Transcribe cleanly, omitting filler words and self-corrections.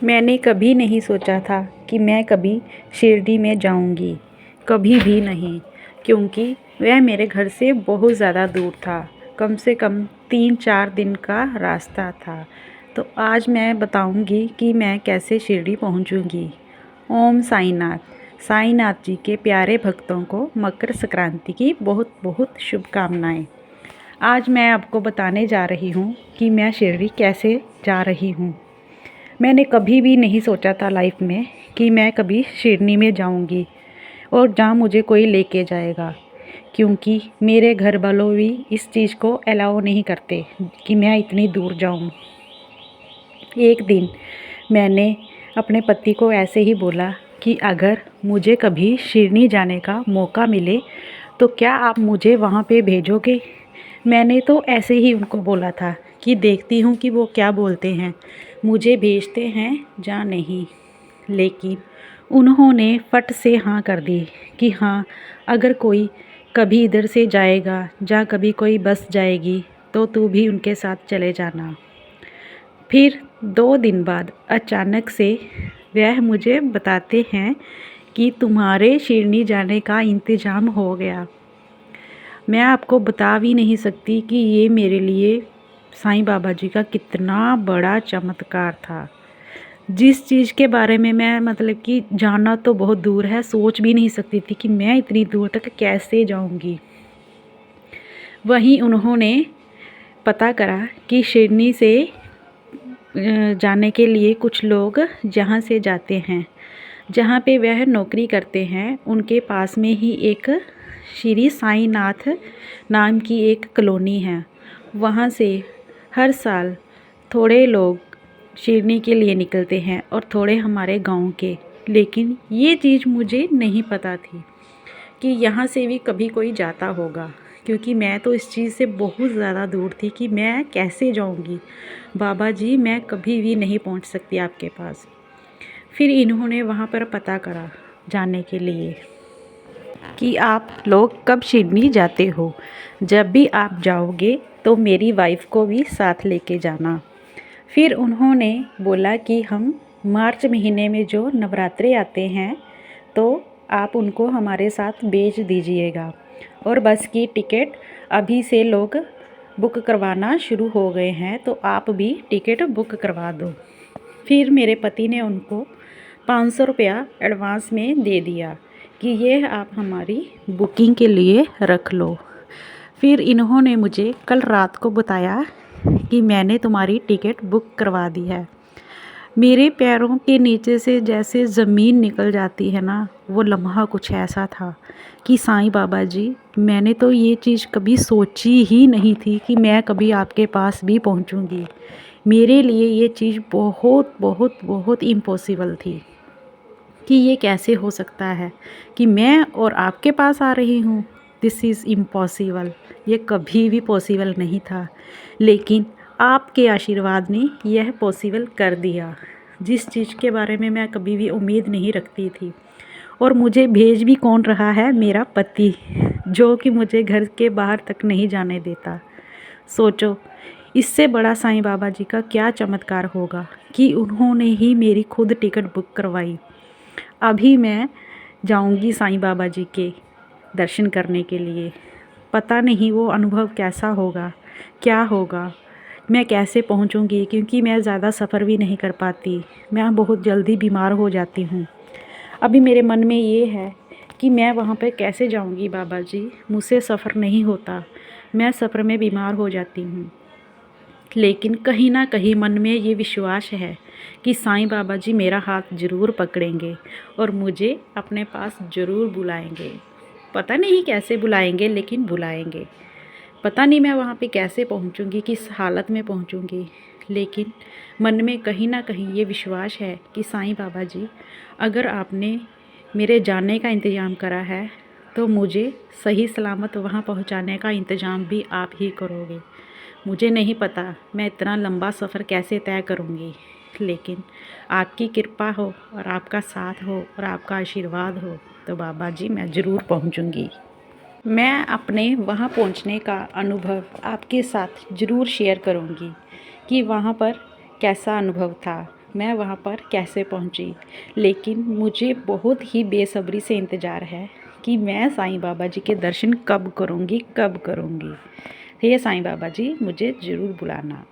मैंने कभी नहीं सोचा था कि मैं कभी शिरडी में जाऊंगी, कभी भी नहीं, क्योंकि वह मेरे घर से बहुत ज़्यादा दूर था। कम से कम 3-4 दिन का रास्ता था। तो आज मैं बताऊंगी कि मैं कैसे शिरडी पहुंचूंगी। ओम साईनाथ। साईनाथ जी के प्यारे भक्तों को मकर संक्रांति की बहुत बहुत शुभकामनाएं। आज मैं आपको बताने जा रही हूँ कि मैं शिरडी कैसे जा रही हूँ। मैंने कभी भी नहीं सोचा था लाइफ में कि मैं कभी शिरडी में जाऊंगी और जहाँ मुझे कोई लेके जाएगा, क्योंकि मेरे घर वालों भी इस चीज़ को अलाउ नहीं करते कि मैं इतनी दूर जाऊं। एक दिन मैंने अपने पति को ऐसे ही बोला कि अगर मुझे कभी शिरडी जाने का मौका मिले तो क्या आप मुझे वहाँ पे भेजोगे। मैंने तो ऐसे ही उनको बोला था कि देखती हूँ कि वो क्या बोलते हैं, मुझे भेजते हैं या नहीं। लेकिन उन्होंने फट से हाँ कर दी कि हाँ, अगर कोई कभी इधर से जाएगा या कभी कोई बस जाएगी तो तू भी उनके साथ चले जाना। फिर 2 दिन बाद अचानक से वह मुझे बताते हैं कि तुम्हारे शिरडी जाने का इंतज़ाम हो गया। मैं आपको बता भी नहीं सकती कि ये मेरे लिए साईं बाबा जी का कितना बड़ा चमत्कार था। जिस चीज़ के बारे में मैं मतलब कि जानना तो बहुत दूर है, सोच भी नहीं सकती थी कि मैं इतनी दूर तक कैसे जाऊंगी। वहीं उन्होंने पता करा कि शिरडी से जाने के लिए कुछ लोग जहाँ से जाते हैं, जहाँ पे वह नौकरी करते हैं, उनके पास में ही एक श्री साईनाथ नाम की एक कॉलोनी है। वहाँ से हर साल थोड़े लोग शिरडी के लिए निकलते हैं और थोड़े हमारे गांव के। लेकिन ये चीज़ मुझे नहीं पता थी कि यहाँ से भी कभी कोई जाता होगा, क्योंकि मैं तो इस चीज़ से बहुत ज़्यादा दूर थी कि मैं कैसे जाऊँगी। बाबा जी, मैं कभी भी नहीं पहुँच सकती आपके पास। फिर इन्होंने वहाँ पर पता करा जाने के लिए कि आप लोग कब शिरडी जाते हो। जब भी आप जाओगे तो मेरी वाइफ को भी साथ लेके जाना। फिर उन्होंने बोला कि हम मार्च महीने में जो नवरात्रे आते हैं तो आप उनको हमारे साथ भेज दीजिएगा, और बस की टिकट अभी से लोग बुक करवाना शुरू हो गए हैं, तो आप भी टिकट बुक करवा दो। फिर मेरे पति ने उनको 500 रुपया एडवांस में दे दिया कि ये आप हमारी बुकिंग के लिए रख लो। फिर इन्होंने मुझे कल रात को बताया कि मैंने तुम्हारी टिकट बुक करवा दी है। मेरे पैरों के नीचे से जैसे ज़मीन निकल जाती है ना, वो लम्हा कुछ ऐसा था कि साईं बाबा जी, मैंने तो ये चीज़ कभी सोची ही नहीं थी कि मैं कभी आपके पास भी पहुंचूंगी। मेरे लिए ये चीज़ बहुत बहुत बहुत इम्पॉसिबल थी कि ये कैसे हो सकता है कि मैं और आपके पास आ रही हूँ। दिस इज़ इम्पॉसिबल, ये कभी भी पॉसिबल नहीं था। लेकिन आपके आशीर्वाद ने यह पॉसिबल कर दिया, जिस चीज़ के बारे में मैं कभी भी उम्मीद नहीं रखती थी। और मुझे भेज भी कौन रहा है? मेरा पति, जो कि मुझे घर के बाहर तक नहीं जाने देता। सोचो, इससे बड़ा साईं बाबा जी का क्या चमत्कार होगा कि उन्होंने ही मेरी खुद टिकट बुक करवाई। अभी मैं जाऊंगी साईं बाबा जी के दर्शन करने के लिए। पता नहीं वो अनुभव कैसा होगा, क्या होगा, मैं कैसे पहुंचूंगी, क्योंकि मैं ज़्यादा सफ़र भी नहीं कर पाती। मैं बहुत जल्दी बीमार हो जाती हूँ। अभी मेरे मन में ये है कि मैं वहाँ पे कैसे जाऊंगी बाबा जी, मुझसे सफ़र नहीं होता, मैं सफ़र में बीमार हो जाती हूँ। लेकिन कहीं ना कहीं मन में ये विश्वास है कि साईं बाबा जी मेरा हाथ ज़रूर पकड़ेंगे और मुझे अपने पास ज़रूर बुलाएंगे। पता नहीं कैसे बुलाएंगे, लेकिन बुलाएंगे। पता नहीं मैं वहाँ पे कैसे पहुँचूँगी, किस हालत में पहुँचूँगी, लेकिन मन में कहीं ना कहीं ये विश्वास है कि साईं बाबा जी, अगर आपने मेरे जाने का इंतज़ाम करा है तो मुझे सही सलामत वहाँ पहुँचाने का इंतज़ाम भी आप ही करोगे। मुझे नहीं पता मैं इतना लंबा सफ़र कैसे तय करूँगी, लेकिन आपकी कृपा हो और आपका साथ हो और आपका आशीर्वाद हो तो बाबा जी मैं ज़रूर पहुँचूँगी। मैं अपने वहाँ पहुँचने का अनुभव आपके साथ ज़रूर शेयर करूँगी कि वहाँ पर कैसा अनुभव था, मैं वहाँ पर कैसे पहुँची। लेकिन मुझे बहुत ही बेसब्री से इंतज़ार है कि मैं साईं बाबा जी के दर्शन कब करूँगी, कब करूँगी। हे साईं बाबा जी, मुझे ज़रूर बुलाना।